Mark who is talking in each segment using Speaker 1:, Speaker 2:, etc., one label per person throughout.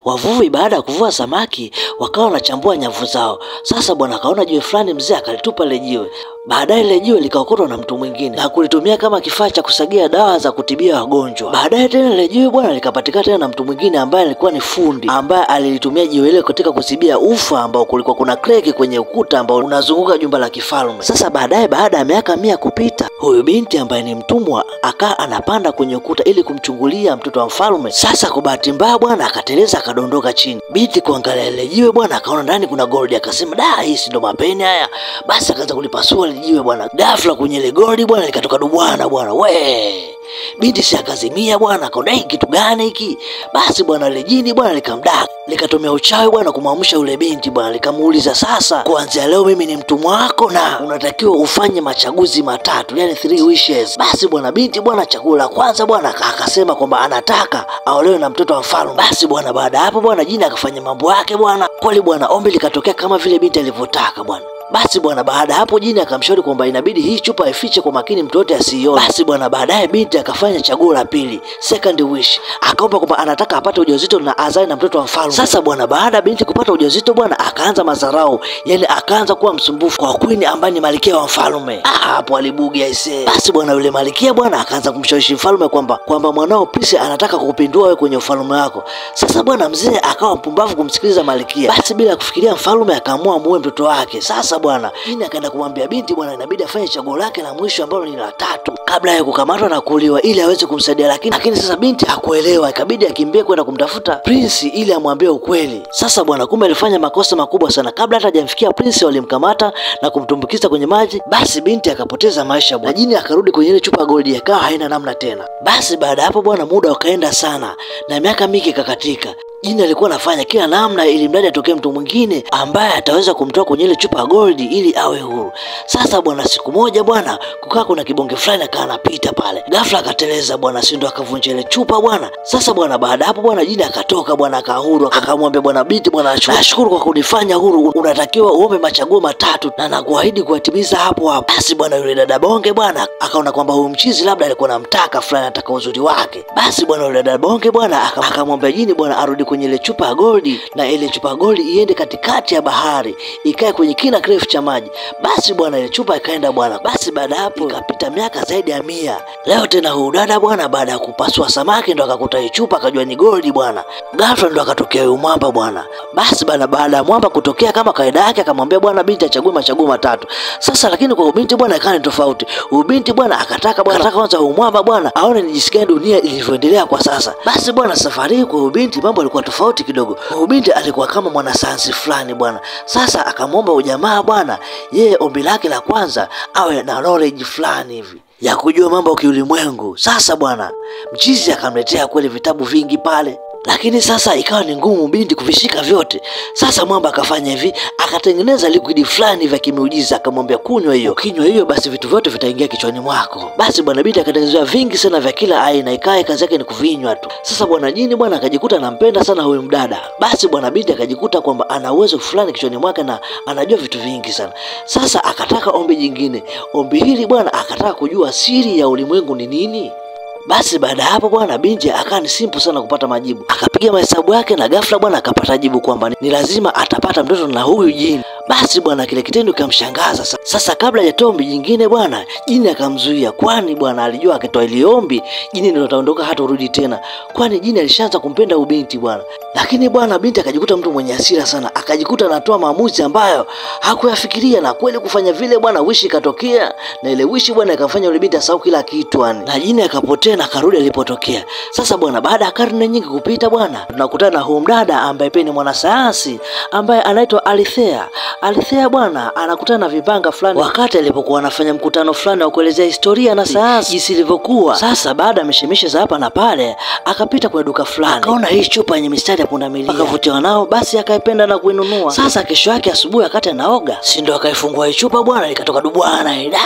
Speaker 1: Wavuvi baada ya kuvua samaki wakawa wanachambua nyavu zao. Sasa bwana akaona jiwe fulani, mzee akalitupa ile jiwe. Baadaye ile jiwe likaokotwa na mtu mwingine na kulitumia kama kifaa cha kusagia dawa za kutibia wagonjwa. Baadaye tena ile jiwe bwana likapatikana tena na mtu mwingine ambaye alikuwa ni fundi, ambaye alilitumia jiwe ile katika kusibia ufa ambao kulikuwa kuna kreki kwenye ukuta ambao unazunguka jumba la kifalme. Sasa baadaye, baada ya miaka 100 kupita, huyu binti ambaye ni mtumwa akaa anapanda kwenye ukuta ili kumchungulia mtoto wa mfalme. Sasa kwa bahati mbaya bwana akateleza akadondoka chini. Binti kuangalia ile jiwe bwana akaona ndani kuna gold, akasema da, hii si ndo mapeni haya. Basi akaanza kulipasua ile jiwe bwana. Ghafla kwenye ile gold bwana likatoka dubwana bwana. We! Binti si akazimia bwana, akaona hiki kitu gani hiki? Basi bwana ile jini bwana likamdaka, likatumia uchawi bwana kumwamsha yule binti bwana, likamuuliza sasa, kuanzia leo mimi ni mtumwa wako na unatakiwa ufanye machaguzi matatu, yani 3 wishes. Basi bwana binti bwana chaguo la kwanza bwana akasema kwamba anataka aolewe na mtoto wa mfalme. Basi bwana baada hapo bwana jini akafanya mambo yake bwana. Kweli bwana ombi likatokea kama vile binti alivyotaka bwana. Basi bwana baada hapo jini akamshauri kwamba inabidi hii chupa aifiche kwa makini mtu yote asiione. Basi bwana baadaye binti akafanya chaguo la pili, second wish. Akaomba kwamba anataka apate ujauzito na azae na mtoto wa mfalme. Sasa bwana baada binti kupata ujauzito bwana akaanza madharau, yani akaanza kuwa msumbufu kwa queen ambaye ni malkia wa mfalme. Hapo alibugi aisee. Basi bwana yule malkia bwana akaanza kumshawishi mfalme kwamba mwanao Prince anataka kukupindua wewe kwenye ufalme wako. Sasa bwana mzee akawa mpumbavu kumsikiliza malkia. Basi bila kufikiria mfalme akaamua muue mtoto wake. Sasa bwana jini akaenda kumwambia binti bwana inabidi afanye chaguo lake la mwisho ambalo ni la tatu kabla ya kukamatwa na kuuliwa ili aweze kumsaidia, lakini sasa binti hakuelewa, ikabidi akimbie kwenda kumtafuta Prince ili amwambie ukweli. Sasa bwana kumbe alifanya makosa makubwa sana. Kabla hata hajamfikia Prince walimkamata na kumtumbukiza kwenye maji. Basi binti akapoteza maisha bwana. Jini akarudi kwenye ile chupa gold yakawa haina namna tena. Basi baada hapo bwana muda ukaenda sana na miaka mingi ikakatika. Jini alikuwa anafanya kila namna ili mradi atokee mtu mwingine ambaye ataweza kumtoa kwenye ile chupa gold ili awe huru. Sasa bwana siku moja bwana kukaa kuna kibonge fulani akawa anapita pale. Ghafla akateleza bwana, si ndo akavunja ile chupa bwana. Sasa bwana baada hapo bwana jini akatoka bwana akahuru, akamwambia bwana binti bwana nashukuru kwa kunifanya huru. Unatakiwa uombe machaguo matatu na nakuahidi kuatimiza hapo hapo. Basi bwana yule dada bonge bwana akaona kwamba huyu mchizi labda alikuwa anamtaka fulani, anataka uzuri wake. Basi bwana yule dada bonge bwana akamwambia jini bwana arudi kwenye ile chupa ya gold na ile chupa gold iende katikati ya bahari ikae kwenye kina kirefu cha maji. Basi bwana ile chupa ikaenda bwana. Basi baada hapo ikapita miaka zaidi ya 100. Leo tena huyu dada bwana baada ya kupasua samaki ndo akakuta hii chupa akajua ni gold bwana. Ghafla ndo akatokea huyu mwamba bwana. Basi bwana baada ya mwamba kutokea kama kaida yake akamwambia bwana binti achague machaguo matatu. Sasa lakini kwa binti bwana ikawa ni tofauti. Huyu binti bwana akataka kwanza huyu mwamba bwana aone ni jinsi gani dunia ilivyoendelea kwa sasa. Basi bwana safari kwa huyu binti mambo yalikuwa tofauti kidogo. Huyu binti alikuwa kama mwanasayansi fulani bwana. Sasa akamwomba ujamaa bwana yeye ombi lake la kwanza awe na knowledge fulani hivi ya kujua mambo ya kiulimwengu. Sasa bwana mchizi akamletea kweli vitabu vingi pale, lakini sasa ikawa ni ngumu binti kuvishika vyote. Sasa mwamba akafanya hivi, akatengeneza liquid fulani vya kimeujiza, akamwambia kunywa hiyo. Ukinywa hiyo basi vitu vyote vitaingia kichwani mwako. Basi bwana binti akatengeneza vingi sana vya kila aina, ikae kazi yake ni kuvinywa tu. Sasa bwana jini bwana akajikuta anampenda sana huyu mdada. Basi bwana binti akajikuta kwamba ana uwezo fulani kichwani mwake na anajua vitu vingi sana. Sasa akataka ombi jingine. Ombi hili bwana akataka kujua siri ya ulimwengu ni nini. Basi baada hapo bwana binti akawa ni simple sana kupata majibu. Akapiga mahesabu yake na ghafla bwana akapata jibu kwamba ni lazima atapata mtoto na huyu jini. Basi bwana kile kitendo kikamshangaza. Sasa kabla hajatoa ombi jingine bwana jini akamzuia, kwani bwana alijua akitoa ile ombi jini ndio ataondoka hata urudi tena, kwani jini alishaanza kumpenda huyu binti bwana. Lakini bwana binti akajikuta mtu mwenye hasira sana, akajikuta anatoa maamuzi ambayo hakuyafikiria na kweli kufanya vile bwana wishi ikatokea, na ile wishi bwana ikamfanya yule binti asahau kila kitu yani. Na jini akapotea na karudi alipotokea. Sasa bwana baada ya karne nyingi kupita bwana tunakutana na huyu mdada ambaye pia ni mwanasayansi ambaye anaitwa Althea. Althea bwana anakutana na vipanga fulani wakati alipokuwa anafanya mkutano fulani wa kuelezea historia na sayansi jinsi ilivyokuwa. Sasa baada ya mishemishe za hapa na pale akapita kwa duka fulani, akaona hii chupa yenye mistari ya pundamilia, akavutiwa nao, basi akaipenda na kuinunua. Sasa kesho yake asubuhi wakati anaoga, si ndo akaifungua hii chupa bwana, ikatoka dubwana ida.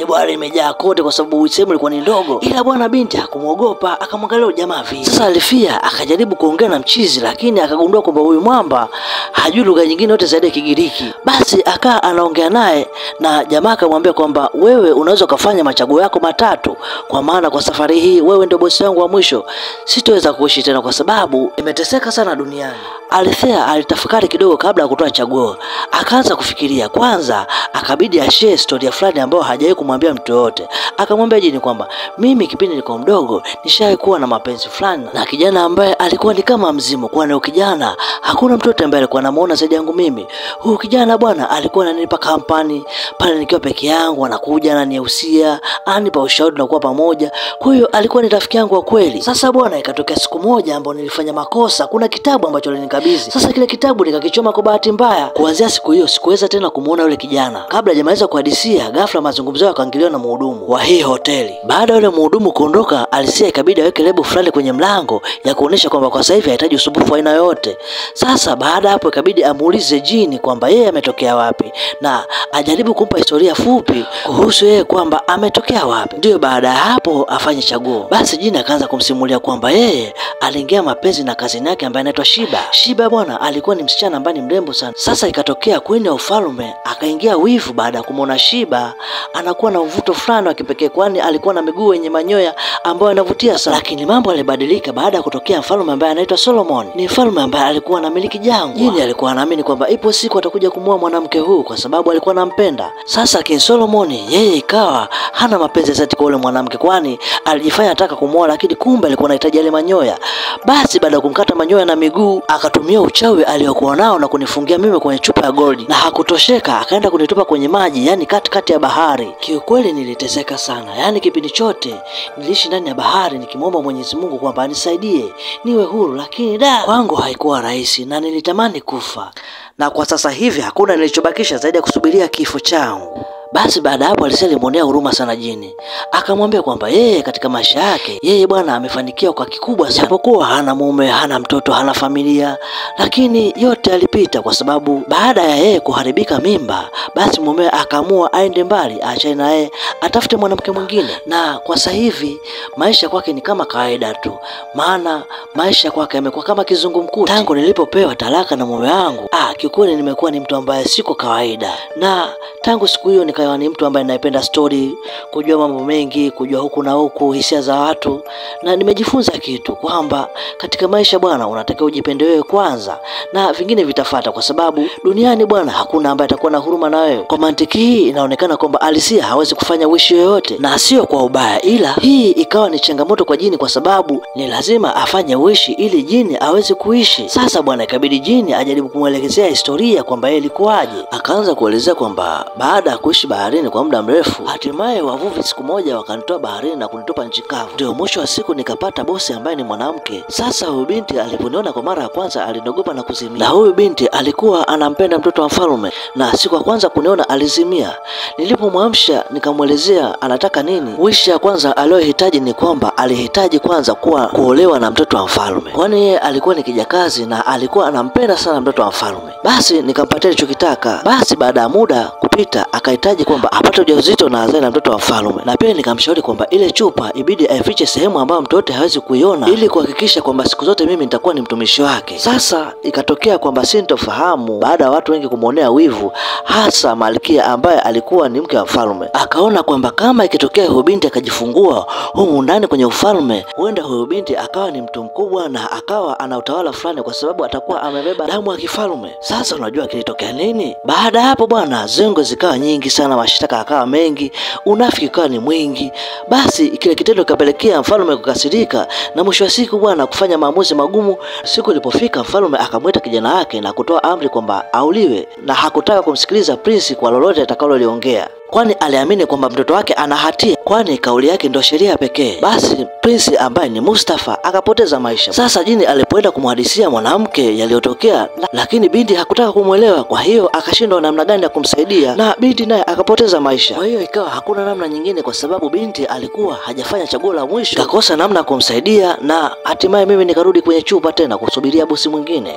Speaker 1: bwana imejaa kote kwa sababu sehemu ilikuwa ni ndogo. Ila bwana binti hakumuogopa, akamwangalia jamaa vipi. Sasa alifia akajaribu kuongea na mchizi, lakini akagundua kwamba huyu mwamba hajui lugha nyingine yote zaidi ya Kigiriki. Basi akaa anaongea naye na jamaa akamwambia kwamba wewe unaweza kufanya machaguo yako matatu, kwa maana kwa safari hii wewe ndio bosi wangu wa mwisho. Sitoweza kuishi tena kwa sababu nimeteseka sana duniani. Alithea alitafakari kidogo kabla ya kutoa chaguo. Akaanza kufikiria. Kwanza akabidi ashare historia fulani ambayo hajawahi kumwambia mtu yote. Akamwambia jini kwamba mimi kipindi nilikuwa mdogo nishawahi kuwa na mapenzi fulani na kijana ambaye alikuwa ni kama mzimu, kwani kijana hakuna mtoto ambaye alikuwa anamuona zaidi yangu mimi. Huyu kijana bwana alikuwa ananipa kampani pale nikiwa peke yangu, anakuja ananihusia, anipa ushauri na kuwa pamoja. Kwa hiyo alikuwa ni rafiki yangu wa kweli. Sasa bwana ikatokea siku moja ambapo nilifanya makosa. Kuna kitabu ambacho alinikabidhi. Sasa kile kitabu nikakichoma kwa bahati mbaya. Kuanzia siku hiyo sikuweza tena kumuona yule kijana. Kabla hajamaliza kuhadisia, ghafla mazungumzo yao yakaingiliwa na mhudumu wa hii hoteli. Baada ya yule mhudumu kuondoka, Alisia ikabidi aweke lebo fulani kwenye mlango ya kuonesha kwamba kwa sasa hivi hahitaji usumbufu aina yote. Sasa baada hapo ikabidi amuulize jini kwamba yeye ametokea wapi na ajaribu kumpa historia fupi kuhusu yeye kwamba ametokea wapi. Ndio baada hapo afanye chaguo. Basi jini akaanza kumsimulia kwamba yeye aliingia mapenzi na kazini yake ambaye anaitwa Shiba. Shiba bwana alikuwa ni msichana ambaye ni mrembo sana. Sasa ikatokea queen ya ufalme akaingia wivu baada ya kumuona Shiba anakuwa na mvuto fulani wa kipekee, kwani alikuwa na miguu yenye manyoya ambayo yanavutia sana. Lakini mambo yalibadilika baada ya kutokea mfalme ambaye anaitwa Solomon. Ni mfalme ambaye alikuwa anamiliki jangwa. Jini alikuwa anaamini kwamba ipo siku atakuja kumuoa mwanamke huyu kwa sababu alikuwa anampenda. Sasa King Solomon yeye ikawa hana mapenzi zaidi kwa yule mwanamke, kwani alijifanya anataka kumuoa lakini kumbe alikuwa anahitaji yale manyoya. Basi baada ya kumkata manyoya na miguu akatumia uchawi aliyokuwa nao na kunifungia mimi kwenye chupa ya gold, na hakutosheka akaenda kunitupa kwenye maji, yani katikati ya bahari. Kiukweli niliteseka sana, yani kipindi chote niliishi ndani ya bahari nikimwomba Mwenyezi Mungu kwamba anisaidie niwe huru, lakini kwangu haikuwa rahisi na nilitamani kufa. Na kwa sasa hivi hakuna nilichobakisha zaidi ya kusubiria kifo changu. Basi baada hapo Alisia alimuonea huruma sana jini. Akamwambia kwamba yeye katika maisha yake yeye bwana amefanikiwa kwa kikubwa sana. Japokuwa hana mume, hana mtoto, hana familia, lakini yote alipita kwa sababu baada ya yeye kuharibika mimba, basi mume akaamua aende mbali, aachane na yeye, atafute mwanamke mwingine. Na kwa sasa hivi maisha kwake ni kama kawaida tu. Maana maisha kwake yamekuwa kama kizungumkuti. Tangu nilipopewa talaka na mume wangu, kiukweli nimekuwa ni mtu ambaye siko kawaida. Na tangu siku hiyo nikawa ni mtu ambaye naipenda story, kujua mambo mengi, kujua huku na huku, hisia za watu, na nimejifunza kitu kwamba katika maisha bwana unatakiwa ujipende wewe kwanza na vingine vitafuata, kwa sababu duniani bwana hakuna ambaye atakuwa na huruma na wewe. Kwa mantiki hii inaonekana kwamba Alisia hawezi kufanya wishi yoyote, na sio kwa ubaya, ila hii ikawa ni changamoto kwa jini kwa sababu ni lazima afanye wishi ili jini aweze kuishi. Sasa bwana ikabidi jini ajaribu kumwelezea historia kwamba yeye ilikuwaje. Akaanza kuelezea kwamba baada ya kuishi baharini kwa muda mrefu, hatimaye wavuvi siku moja wakanitoa baharini na kunitupa nchi kavu. Ndio mwisho wa siku nikapata bosi ambaye ni mwanamke. Sasa huyu binti aliponiona kwa mara ya kwanza alinogopa na kuzimia. Na huyu binti alikuwa anampenda mtoto wa mfalme, na siku ya kwanza kuniona alizimia. Nilipomwamsha nikamwelezea anataka nini. Wishi ya kwanza aliyohitaji ni kwamba alihitaji kwanza kuolewa na mtoto wa mfalme, kwani yeye alikuwa ni kijakazi na alikuwa anampenda sana mtoto wa mfalme. Basi nikampatia alichokitaka. Basi baada ya muda kupita akahitaji kwamba apate ujauzito na azae na mtoto wa mfalme, na pia nikamshauri kwamba ile chupa ibidi aifiche sehemu ambayo mtu yote hawezi kuiona ili kuhakikisha kwamba siku zote mimi nitakuwa ni mtumishi wake. Sasa ikatokea kwamba sintofahamu baada ya watu wengi kumuonea wivu, hasa Malkia ambaye alikuwa ni mke wa mfalme. Akaona kwamba kama ikitokea huyu binti akajifungua humu ndani kwenye ufalme, huenda huyu binti akawa ni mtu mkubwa na akawa ana utawala fulani kwa sababu atakuwa amebeba damu ya kifalme. Sasa unajua kilitokea nini? Baada hapo bwana zengo zikawa nyingi sana, mashtaka akawa mengi, unafiki ukawa ni mwingi. Basi kile kitendo kapelekea mfalme kukasirika na mwisho wa siku bwana kufanya maamuzi magumu. Siku ilipofika mfalme akamwita kijana wake na kutoa amri kwamba auliwe, na hakutaka kumsikiliza prince kwa lolote atakaloliongea, kwani aliamini kwamba mtoto wake ana hatia, kwani kauli yake ndio sheria pekee. Basi prince ambaye ni Mustafa akapoteza maisha. Sasa jini alipoenda kumhadisia mwanamke yaliyotokea, lakini binti hakutaka kumwelewa, kwa hiyo akashindwa namna gani ya kumsaidia na binti naye akapoteza maisha. Kwa hiyo ikawa hakuna namna nyingine, kwa sababu binti alikuwa hajafanya chaguo la mwisho, kakosa namna kumsaidia, na hatimaye mimi nikarudi kwenye chupa tena kusubiria bosi mwingine.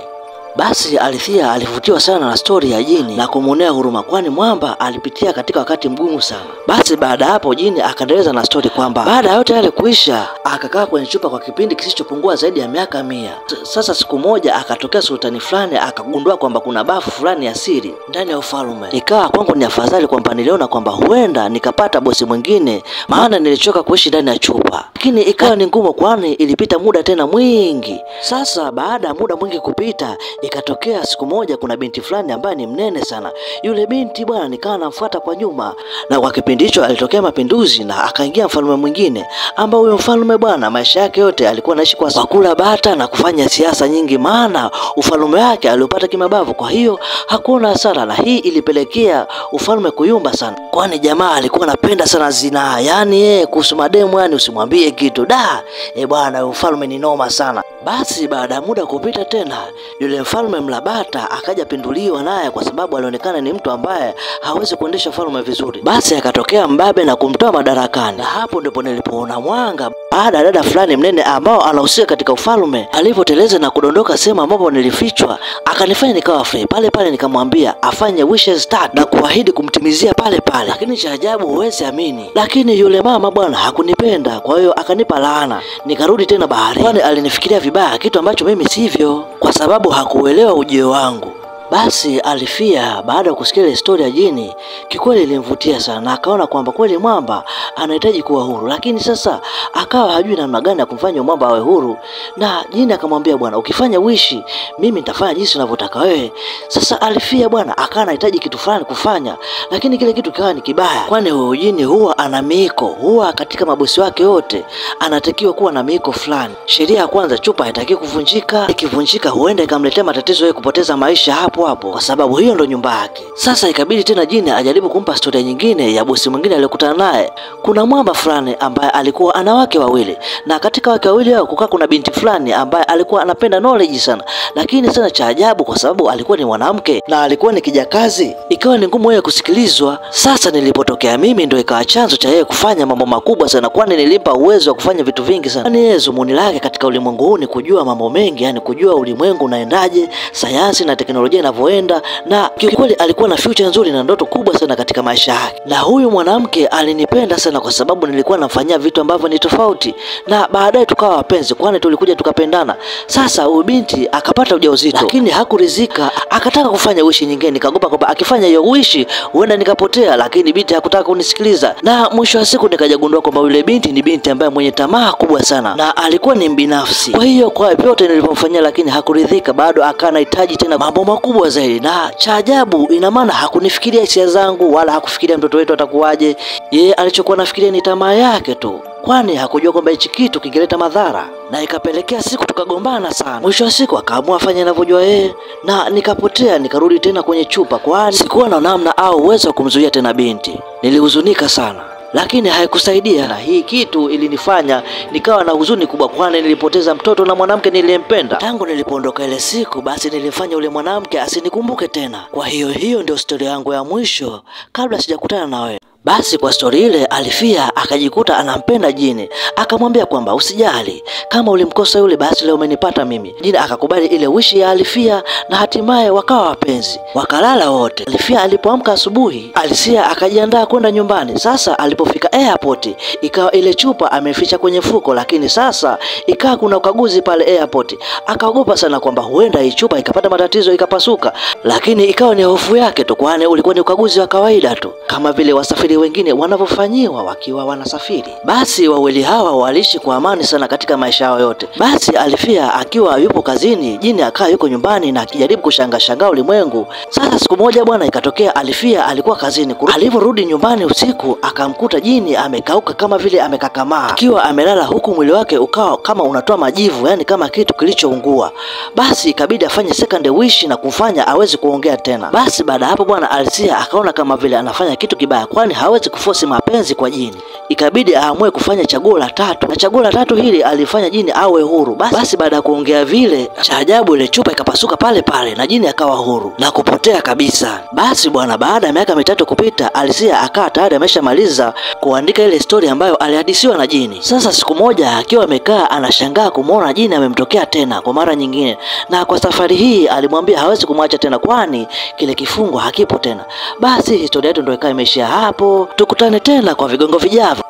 Speaker 1: Basi Alithea alivutiwa sana na stori ya jini na kumuonea huruma, kwani mwamba alipitia katika wakati mgumu sana. Basi baada hapo jini akaendeleza na stori kwamba baada ya yote yale kuisha, akakaa kwenye chupa kwa kipindi kisichopungua zaidi ya miaka 100. Sasa siku moja akatokea sultani fulani akagundua kwamba kuna bafu fulani ya siri ndani ya ufalme. Ikawa kwangu ni afadhali kwamba niliona kwamba huenda nikapata bosi mwingine, maana nilichoka kuishi ndani ya chupa. Lakini ikawa ni ngumu, kwani ilipita muda tena mwingi. Sasa baada ya muda mwingi kupita, ikatokea siku moja kuna binti fulani ambaye ni mnene sana. Yule binti bwana nikawa namfuata kwa nyuma, na kwa kipindi hicho alitokea mapinduzi na akaingia mfalme mwingine, ambao huyo mfalme bwana maisha yake yote alikuwa anaishi kwa kula bata na kufanya siasa nyingi, maana ufalme wake aliopata kimabavu. Kwa hiyo hakuona hasara, na hii ilipelekea ufalme kuyumba sana, kwani jamaa alikuwa anapenda sana zinaa. Yani kuhusu mademu, yani usimwambie kitu da. Bwana ufalme ni noma sana. Basi baada ya muda kupita tena, yule mfalme mlabata akaja pinduliwa naye, kwa sababu alionekana ni mtu ambaye hawezi kuendesha ufalme vizuri. Basi akatokea mbabe na kumtoa madarakani, na hapo ndipo nilipoona mwanga. Baada ya dada fulani mnene ambao anahusika katika ufalme alipoteleza na kudondoka sehemu ambapo nilifichwa, akanifanya nikawa free pale pale. Nikamwambia afanye wishes start na kuahidi kumtimizia pale pale, lakini cha ajabu huwezi amini, lakini yule mama bwana hakunipenda, kwa hiyo akanipa laana. Nikarudi tena baharini, kwani alinifikiria vibaya, kitu ambacho mimi sivyo, kwa sababu hakuelewa ujio wangu. Basi Alithea baada ya kusikia ile story ya jini, kikweli ilimvutia sana, na akaona kwamba kweli mwamba anahitaji kuwa huru. Lakini sasa akawa hajui namna gani ya kumfanya mwamba awe huru, na jini akamwambia bwana, ukifanya wishi mimi nitafanya jinsi unavyotaka wewe. Sasa Alithea bwana akawa anahitaji kitu fulani kufanya, lakini kile kitu kikawa ni kibaya, kwani huyo jini huwa ana miiko, huwa katika mabosi wake wote anatakiwa kuwa na miiko fulani. Sheria ya kwanza, chupa haitakiwi kuvunjika, ikivunjika huenda ikamletea matatizo yeye kupoteza maisha hapo, kwa sababu hiyo ndo nyumba yake. Sasa ikabidi tena jini ajaribu kumpa storia nyingine ya bosi mwingine aliyokutana naye. Kuna mwamba fulani ambaye alikuwa ana wake wawili, na katika wake wawili hao kukaa kuna binti fulani ambaye alikuwa anapenda knowledge sana, lakini sana cha ajabu, kwa sababu alikuwa ni mwanamke na alikuwa ni kijakazi, ikawa ni ngumu yeye kusikilizwa. Sasa nilipotokea mimi ndo ikawa chanzo cha yeye kufanya mambo makubwa sana, kwani nilimpa uwezo wa kufanya vitu vingi sana. Ni yeye zumuni lake katika ulimwengu huu ni kujua mambo mengi, yani kujua ulimwengu unaendaje, sayansi na teknolojia inavyoenda, na kikweli alikuwa na future nzuri na ndoto kubwa sana katika maisha yake. Na huyu mwanamke alinipenda sana kwa sababu nilikuwa namfanyia vitu ambavyo ni tofauti, na baadaye tukawa wapenzi, kwani tulikuja tukapendana. Sasa huyu binti akapata ujauzito, lakini hakuridhika, akataka kufanya wishi nyingine. Nikagopa kwamba akifanya hiyo wishi huenda nikapotea, lakini binti hakutaka kunisikiliza, na mwisho wa siku nikajagundua kwamba yule binti ni binti ambaye mwenye tamaa kubwa sana na alikuwa ni mbinafsi. Kwa hiyo kwa vyote nilipomfanyia, lakini hakuridhika, bado akanahitaji tena mambo makubwa zaidi. Na cha ajabu, ina maana hakunifikiria hisia zangu wala hakufikiria mtoto wetu atakuwaje. Yeye alichokuwa nafikiria ni tamaa yake tu, kwani hakujua kwamba hichi kitu kingeleta madhara, na ikapelekea siku tukagombana sana. Mwisho wa siku akaamua afanye anavyojua yeye, na nikapotea, nikarudi tena kwenye chupa, kwani sikuwa na namna au uwezo wa kumzuia tena binti. Nilihuzunika sana, lakini haikusaidia, na hii kitu ilinifanya nikawa na huzuni kubwa, kwani nilipoteza mtoto na mwanamke niliyempenda. Tangu nilipoondoka ile siku, basi nilimfanya yule mwanamke asinikumbuke tena. Kwa hiyo ndio story yangu ya mwisho kabla sijakutana na wewe. Basi kwa stori ile Alithea akajikuta anampenda jini, akamwambia kwamba usijali, kama ulimkosa yule basi leo umenipata mimi. Jini akakubali ile wishi ya Alithea na hatimaye wakawa wapenzi, wakalala wote. Alithea alipoamka asubuhi, Alithea akajiandaa kwenda nyumbani. Sasa alipofika airport, ikawa ile chupa ameficha kwenye fuko, lakini sasa ikawa kuna ukaguzi pale airport. Akaogopa sana kwamba huenda hii chupa ikapata matatizo ikapasuka, lakini ikawa ni hofu yake tu, kwani ulikuwa ni ukaguzi wa kawaida tu kama vile wasafiri wengine wanavyofanyiwa wakiwa wanasafiri. Basi wawili hawa waliishi kwa amani sana katika maisha yao yote. Basi Alithea akiwa yupo kazini, jini akaa yuko nyumbani na akijaribu kushangaa ulimwengu. Sasa siku moja bwana ikatokea Alithea alikuwa kazini, aliporudi nyumbani usiku akamkuta jini amekauka kama vile amekakamaa, akiwa amelala, huku mwili wake ukawa kama unatoa majivu, yani kama kitu kilichoungua. Basi ikabidi afanye second wish na kumfanya aweze kuongea tena. Basi baada hapo bwana Alithea akaona kama vile anafanya kitu kibaya, kwani hawezi kuforce mapenzi kwa jini. Ikabidi aamue kufanya chaguo la tatu, na chaguo la tatu hili alifanya jini awe huru. Basi baada ya kuongea vile, cha ajabu ile chupa ikapasuka pale pale na jini akawa huru na kupotea kabisa. Basi bwana, baada ya miaka 3 kupita, Alisia akawa tayari ameshamaliza kuandika ile story ambayo alihadisiwa na jini. Sasa siku moja akiwa amekaa anashangaa kumwona jini amemtokea tena kwa mara nyingine, na kwa safari hii alimwambia hawezi kumwacha tena kwani kile kifungo hakipo tena. Basi historia yetu ndio ikawa imeishia hapo. Tukutane tena kwa vigongo vijavyo.